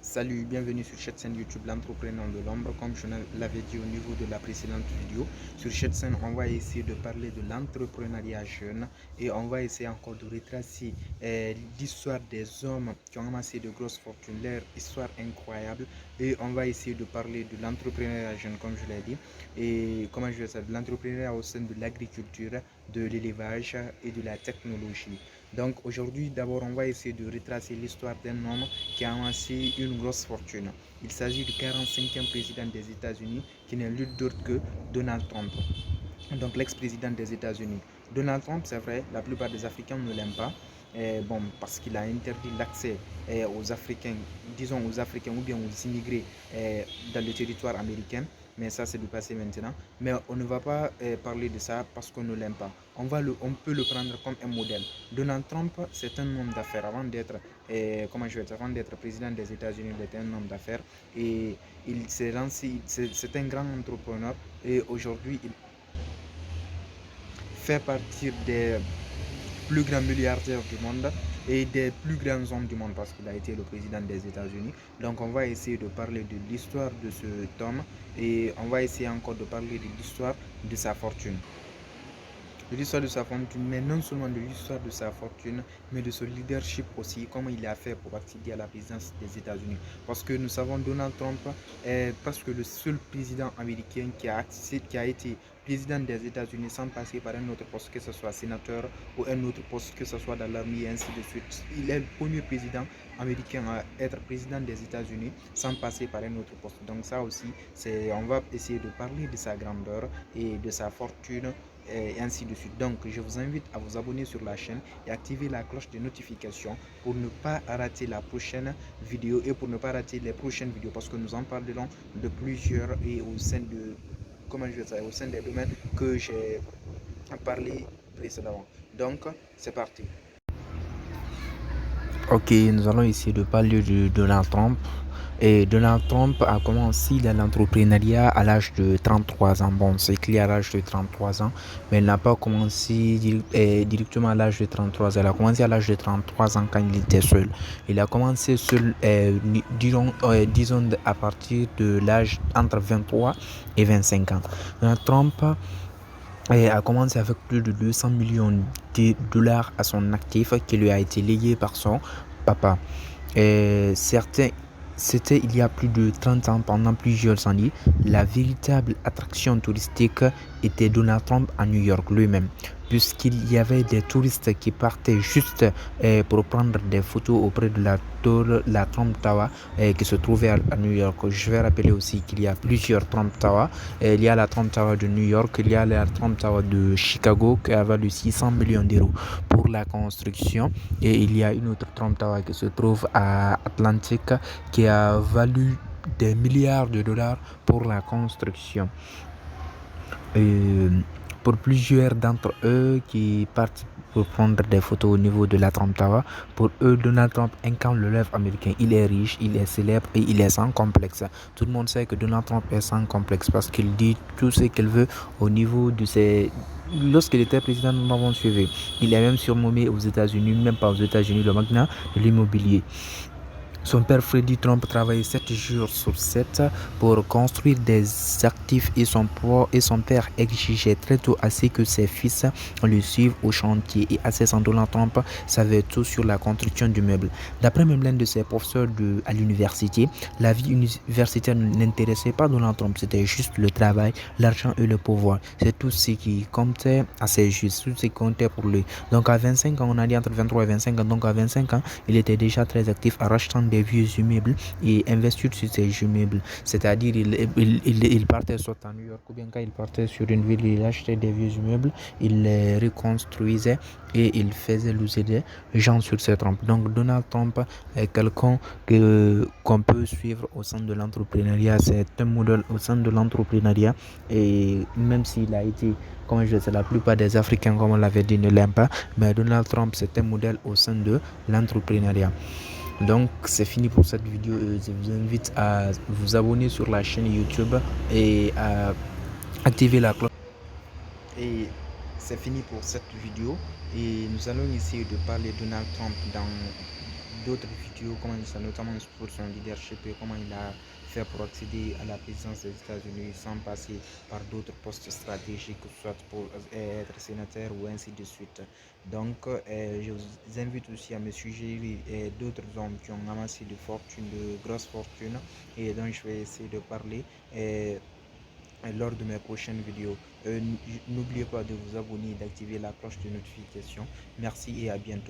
Salut, bienvenue sur cette chaîne YouTube L'Entrepreneur de l'Ombre. Comme je l'avais dit au niveau de la précédente vidéo, sur cette chaîne, on va essayer de parler de l'entrepreneuriat jeune et on va essayer encore de retracer l'histoire des hommes qui ont amassé de grosses fortunes, leur histoire incroyable. Et on va essayer de parler de l'entrepreneuriat jeune, comme je l'ai dit, et comment je vais dire, de l'entrepreneuriat au sein de l'agriculture, de l'élevage et de la technologie. Donc aujourd'hui, d'abord, on va essayer de retracer l'histoire d'un homme qui a amassé une grosse fortune. Il s'agit du 45e président des États-Unis qui n'est nul d'autre que Donald Trump. Donc l'ex-président des États-Unis. Donald Trump, c'est vrai, la plupart des Africains ne l'aiment pas. Bon, parce qu'il a interdit l'accès aux Africains, disons aux Africains ou bien aux immigrés dans le territoire américain. Mais ça, c'est du passé maintenant. Mais on ne va pas parler de ça parce qu'on ne l'aime pas. On peut le prendre comme un modèle. Donald Trump, c'est un homme d'affaires. Avant d'être président des États-Unis, il était un homme d'affaires. Et il s'est lancé, c'est un grand entrepreneur. Et aujourd'hui, il fait partie des plus grands milliardaires du monde et des plus grands hommes du monde parce qu'il a été le président des États-Unis. Donc on va essayer de parler de l'histoire de cet homme et on va essayer encore de parler de l'histoire de sa fortune. De l'histoire de sa fortune, mais non seulement de l'histoire de sa fortune, mais de son leadership aussi, comment il a fait pour accéder à la présidence des États-Unis. Parce que nous savons Donald Trump est presque le seul président américain qui a été président des États-Unis sans passer par un autre poste, que ce soit sénateur ou un autre poste, que ce soit dans l'armée et ainsi de suite. Il est le premier président américain à être président des États-Unis sans passer par un autre poste. Donc ça aussi, on va essayer de parler de sa grandeur et de sa fortune et ainsi de suite. Donc je vous invite à vous abonner sur la chaîne et activer la cloche de notification pour ne pas rater la prochaine vidéo et pour ne pas rater les prochaines vidéos parce que nous en parlerons de plusieurs et au sein de au sein des domaines que j'ai parlé précédemment. Donc c'est parti. Ok, nous allons essayer de parler de Donald Trump. Et Donald Trump a commencé dans l'entrepreneuriat à l'âge de 33 ans. Bon, c'est clair à l'âge de 33 ans, mais il n'a pas commencé directement à l'âge de 33 ans. Il a commencé à l'âge de 33 ans quand il était seul. Il a commencé seul, disons à partir de l'âge entre 23 et 25 ans. Donald Trump a commencé avec plus de 200 millions de dollars à son actif qui lui a été légué par son papa. C'était il y a plus de 30 ans, pendant plusieurs années, la véritable attraction touristique était Donald Trump à New York lui-même, puisqu'il y avait des touristes qui partaient juste pour prendre des photos auprès de la tour, la Trump Tower qui se trouvait à New York. Je vais rappeler aussi qu'il y a plusieurs Trump Towers. Il y a la Trump Tower de New York, il y a la Trump Tower de Chicago qui a valu 600 millions d'euros pour la construction, et il y a une autre Trump Tower qui se trouve à Atlantic qui a valu des milliards de dollars pour la construction. Pour plusieurs d'entre eux qui partent pour prendre des photos au niveau de la Trump Tower, pour eux, Donald Trump incarne le rêve américain. Il est riche, il est célèbre et il est sans complexe. Tout le monde sait que Donald Trump est sans complexe parce qu'il dit tout ce qu'il veut au niveau de ses... Lorsqu'il était président, nous l'avons suivi. Il est même surnommé aux États-Unis, même pas aux États-Unis, le magnat de l'immobilier. Son père Freddie Trump travaillait 7 jours sur 7 pour construire des actifs et son père exigeait très tôt à ce que ses fils le suivent au chantier. Et à 16 ans, Donald Trump savait tout sur la construction du meuble. D'après même l'un de ses professeurs à l'université, la vie universitaire n'intéressait pas Donald Trump, c'était juste le travail, l'argent et le pouvoir. C'est tout ce qui comptait à ses yeux, tout ce qui comptait pour lui. Donc à 25 ans, on a dit entre 23 et 25 ans, donc à 25 ans, il était déjà très actif à rachetant des vieux immeubles et investir sur ces immeubles. C'est-à-dire, il partait soit à New York ou bien quand il partait sur une ville, il achetait des vieux immeubles, il les reconstruisait et il faisait loger des gens sur ces Trump. Donc, Donald Trump est quelqu'un qu'on peut suivre au sein de l'entrepreneuriat. C'est un modèle au sein de l'entrepreneuriat et même s'il a été, comme je sais, la plupart des Africains, comme on l'avait dit, ne l'aiment pas, mais Donald Trump, c'est un modèle au sein de l'entrepreneuriat. Donc c'est fini pour cette vidéo. Je vous invite à vous abonner sur la chaîne YouTube et à activer la cloche. Et c'est fini pour cette vidéo et nous allons essayer de parler de Donald Trump d'autres vidéos, comment ça, notamment pour son leadership et comment il a fait pour accéder à la présidence des États-Unis sans passer par d'autres postes stratégiques, soit pour être sénateur ou ainsi de suite. Donc, je vous invite aussi à me suggérer d'autres hommes qui ont amassé de fortune, de grosses fortunes, et dont je vais essayer de parler lors de mes prochaines vidéos. N'oubliez pas de vous abonner et d'activer la cloche de notification. Merci et à bientôt.